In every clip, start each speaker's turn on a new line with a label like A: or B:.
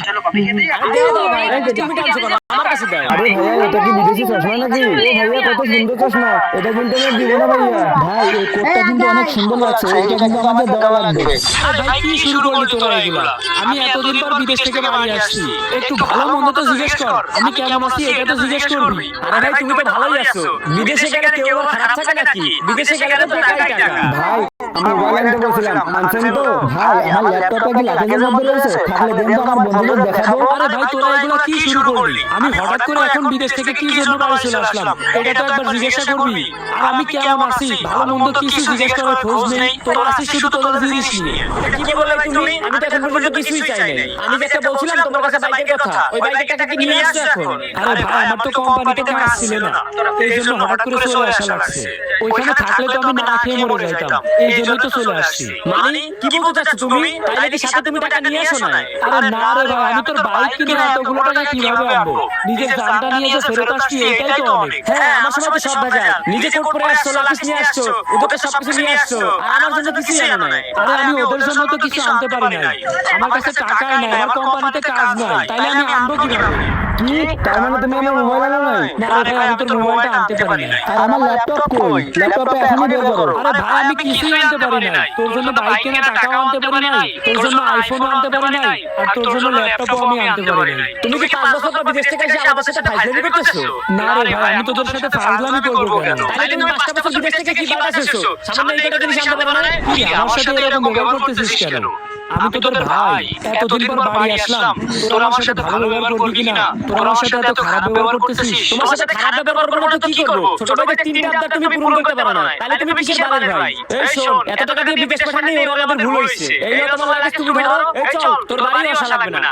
A: চলো কফি খেতে যাই।
B: আরে দাও ভাই, তুমি টানছো কেন? আমার কাছে দাও।
C: আরে ভাইয়া এটা কি বিদেশি চশমা নাকি? ও ভাইয়া কত সুন্দর চশমা, এটা কিন্তু আমি দিব না ভাইয়া। ভাই এই কোটটা কিন্তু অনেক সুন্দর লাগছে, এটা কিন্তু আমাকে দেওয়া লাগবে।
B: আরে ভাই কি শুরু করলি তোরা এগুলা? আমি এতদিন পর বিদেশ থেকে বাড়ি আসছি, একটু ভালো মন্দ তো জিজ্ঞেস কর। আমি কেমন আছি এটা তো জিজ্ঞেস করবি। আরে ভাই তুমি তো ভালোই আছো, বিদেশে গেলে কেউ আবার খারাপ থাকে নাকি? বিদেশে গেলে তো বেকারই টাকা।
C: ভাই আমি মোবাইল আনতে বলছিলাম, আনছেন তো? ভাই আমার ল্যাপটপটা কি লাগেজের মধ্যে রয়েছে? থাকলে দেন তো, আমার বন্ধুদের দেখাবো।
B: আরে ভাই তোরা এগুলা কি শুরু করলি? আমি হঠাৎ করে এখন বিদেশ থেকে কি জন্য বাড়ি চলে আসলাম এটা তো একবার জিজ্ঞাসা করবি। আর আমি কেমন আছি ভালো মন্দ কিছু জিজ্ঞেস করার খোঁজ নেই। তোরা আসিস শুধু তোদের জিনিস নিয়ে। এটা কি বললে তুমি? আমি তো এখন পর্যন্ত কিছুই চাই নাই। আমি যেটা বলছিলাম তোমার কাছে বাইকের কথা, ওই বাইকের টাকা কি নিয়ে আসছো এখন? আরে ভাই আমার তো কোম্পানিতে কাজ ছিল না, এই জন্য হঠাৎ করে চলে আসা লাগছে। ওইখানে থাকলে তো আমি না খেয়ে মরে যাইতাম, এই জন্যই তো চলে আসছি। মানে কি বলতে চাচ্ছ তুমি? তাইলে কি সাথে তুমি টাকা নিয়ে আসো না? আরে না রে ভাই, আমি তোর বাইক কিনে এতগুলো টাকা কিভাবে আনবো? নিজের জানটা নিয়ে যে ফেরত আসছি এটাই তো অনেক। হ্যাঁ আমার সময় তো সব ভেজাল, নিজে কোট পরে আসছো, লাকিস নিয়ে আসছো, ওদেরকে সবকিছু নিয়ে আসছো, আর আমার জন্য কিছু আনো নাই। আরে আমি ওদের জন্য তো কিছু আনতে পারি নাই, আমার কাছে টাকাই নাই, আমার কোম্পানিতে কাজ নাই, তাইলে আমি আনবো কিভাবে?
C: কি তার মানে তুমি আমার মোবাইল আনো নাই?
B: না রে ভাই আমি তোর মোবাইলটা আনতে পারি না।
C: আর আমার ল্যাপটপ কই? ল্যাপটপটা এখনই বের করো।
B: আরে ভাই আমি কিছুই আনতে পারি নাই, তোর জন্য বাইক কেনা টাকাও আনতে পারি নাই, তোর জন্য আইফোনও আনতে পারি নাই, আর তোর জন্য ল্যাপটপও আমি আনতে পারি নাই। তুমি কি 5 বছর পর বিদেশ থেকে এসে আমাদের সাথে ফাইজলামি করতেছো? না রে ভাই আমি তোদের সাথে ফাইজলামি করব কেন? তাহলে তুমি 5টা বছর বিদেশ থেকে কি বাতাসছো? সামান্য এই কটা জিনিস আনতে পারো না? কি আমার সাথে এরকম ব্যবহার করতেছিস কেন? আমি তো তোর ভাই, এতদিন পর বাড়ি আসলাম, তোরা আমার সাথে ভালো ব্যবহার করবি কিনা? তোরা আমার সাথে এত খারাপ ব্যবহার করতেছিস। তোমার সাথে খারাপ ব্যবহার করবো না তো কি করবো? ছোট ভাইদের 3টা আবদার তুমি পূরণ করতে পারো না, তাহলে তুমি কিসের বালের ভাই? এই শোন, এত টাকা দিয়ে বিদেশ পাঠানি ওরা আমাদের ভুল হইছে। এই নাও তোমার লাগেজ তুমি ধরো, এই চল তোর বাড়ি আসা লাগবে না।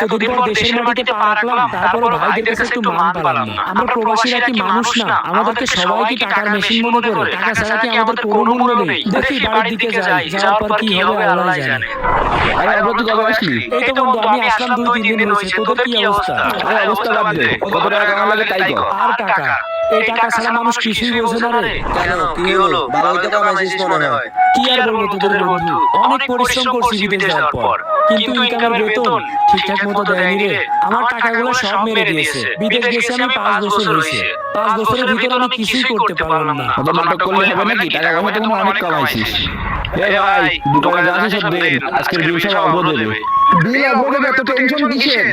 B: এতদিন পর দেশের মাটিতে পা রাখলাম, তারপর ভাইদের কাছে একটু মান পেলাম না। আমরা প্রবাসীরা কি মানুষ না? আমাদেরকে সবাই কি টাকার মেশিন মনে করে? টাকা ছাড়া কি আমাদের কোনো মূল্য নেই? দেখি বাড়ির দিকে যাই, যাওয়ার পর কি হবে আল্লাহ জানে।
C: আরে আমরা তো কবে আসলি?
B: এই তো বন্ধু আমি আসলাম 2-3 দিন হয়েছে, তোদের কি অবস্থা?
C: আরে অবস্থা বাদ দে, কত টাকা কেমন লাগে তাই কর।
B: আর টাকা, এই টাকা ছাড়া মানুষ কিছুই বোঝে না রে।
A: কেন কি হলো? ভালোই তো কামাইছিস মনে হয়।
B: কি আর বলবো তোদের বন্ধু, অনেক পরিশ্রম করছি বিদেশ যাওয়ার পর, কিন্তু ইনকামের বেতন ঠিকঠাক মতো দেয়নি রে। আমার টাকাগুলো সব মেরে দিয়েছে। বিদেশ গেছি আমি 5 বছর হয়েছে, 5 বছরের ভিতরে আমি কিছুই করতে পারলাম না।
C: কত নাটক করলে হবে নাকি? টাকা পয়সা তো তুমি অনেক কামাইছিস। এ ভাই দোকানে যাচ্ছিস সব দিন, আজকের বিল সব অবধ দেবে। বিল অবধ দেবে, এত টেনশন কিসের?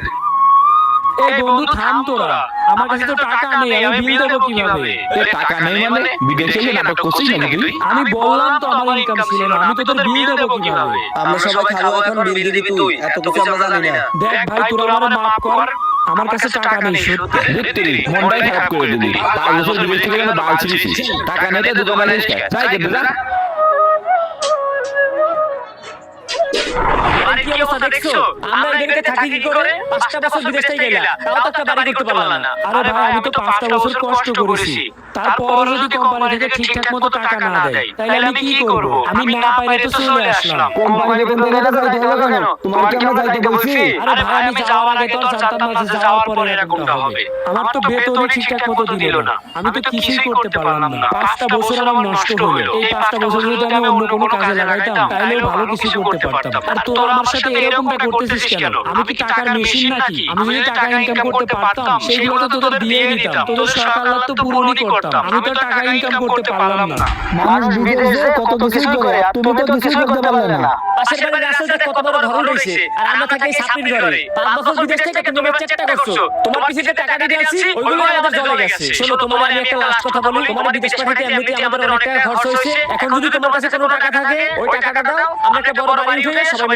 B: এই বন্ধু থাম তোরা, আমার কাছে তো টাকা নেই, আমি বিল দেবো কিভাবে?
C: এ টাকা নেই মানে বিদেশে গিয়ে নাটক করছিস নাকি তুই?
B: আমি বললাম তো আমার ইনকাম ছিল না, আমি তোদের বিল দেবো কিভাবে?
A: আমরা সবাই খাবো, এখন বিল দিবি তুই। এত কিছু আমরা জানি না।
B: দেখ ভাই তোরা আমার মাফ কর, আমার কাছে টাকা নেই সত্যি।
C: ধুত্তেরি, মনটাই খারাপ করে দিলি। 5 বছর বিদেশ থেকে যেন বাল ছিড়িছিস, টাকা নেই তো দোকানে আসিস কেন? যাই কেটে যা।
B: আর কি অবস্থা দেখছো? আমরা এদিকে থাকি কি করে? 5টা বছর বিদেশ থেকে গেলাম, তাও তো একটা বাড়ি করতে পারলাম না। আরে ভাই আমি তো 5টা বছর কষ্ট করেছি, তারপর যদি কোম্পানি থেকে ঠিকঠাক মতো টাকা না দেয় তাহলে আমি কি করব? আমি না পাইলে তো চলে আসলাম।
C: কোম্পানি বেতন দেয় না তো যাইতে হলো কেন? তোমার কি আমরা যাইতে বলছি?
B: আরে ভাই আমি যাওয়ার আগে তো আর জানতাম না যে যাওয়ার পরে এরকমটা হবে। আমার তো বেতনই ঠিকঠাক মতো দিল না, আমি তো কিছুই করতে পারলাম না। 5টা বছর আমার নষ্ট হলো। এই 5টা বছর যদি আমি অন্য কোনো কাজে লাগাইতাম তাহলেও ভালো কিছু করতে পারতাম। আর তোরা আমার সাথে এরকমটা করতেছিস কেন? আমি কি টাকার মেশিন নাকি? আমি যদি টাকা ইনকাম করতে পারতাম সেইগুলো তো তোদের দিয়ে দিতাম, তোদের শখ আহ্লাদ তো পূরণই করতাম। আমি তো টাকা ইনকাম করতে পারলাম না।
C: মানুষ বিদেশে কত কিছুই করে, আর তুমি তো কিছুই করতে পারলে না।
B: পাশের বাড়ির রাসেলটা কত বড় ঘর হইছে, আর আমরা থাকি এই সাপড়ির ঘরে। 5 বছর বিদেশ থেকে তুমি চেষ্টা করছো, তোমার পিছে যে টাকা দিয়ে আছি ওইগুলো আমাদের জলে গেছে। শোনো তোমার আমি একটা লাস্ট কথা বলি, তোমার বিদেশ পাঠাতে এমনিতে আমাদের অনেক টাকা খরচ হয়েছে। এখন যদি তোমার কাছে কোনো টাকা থাকে ওই টাকাটা দাও, আমরা একটা বড় বাড়ি উঠে সবাই